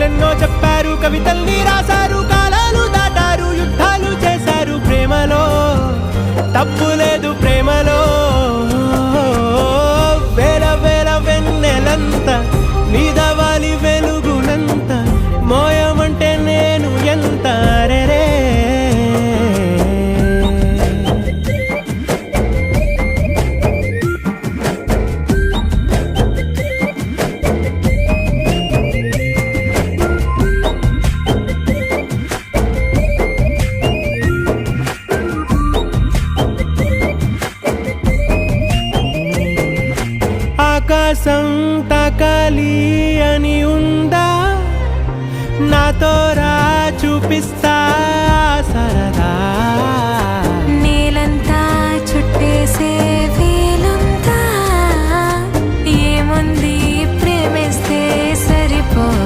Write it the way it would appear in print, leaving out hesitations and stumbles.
కథలెన్నో చెప్పారు, కవితల్ని రాశారు, కాలాలు దాటారు, యుద్ధాలు చేశారు. ప్రేమలో తప్పు లేదు, ప్రేమలో వేల వేల వెన్నెలంత నీదవాలి వెలుగునంత, మోయమంటే నేను ఎంత రే. ఆకాశం తాకాలి అని ఉందా, నాతో రా చూపిస్తా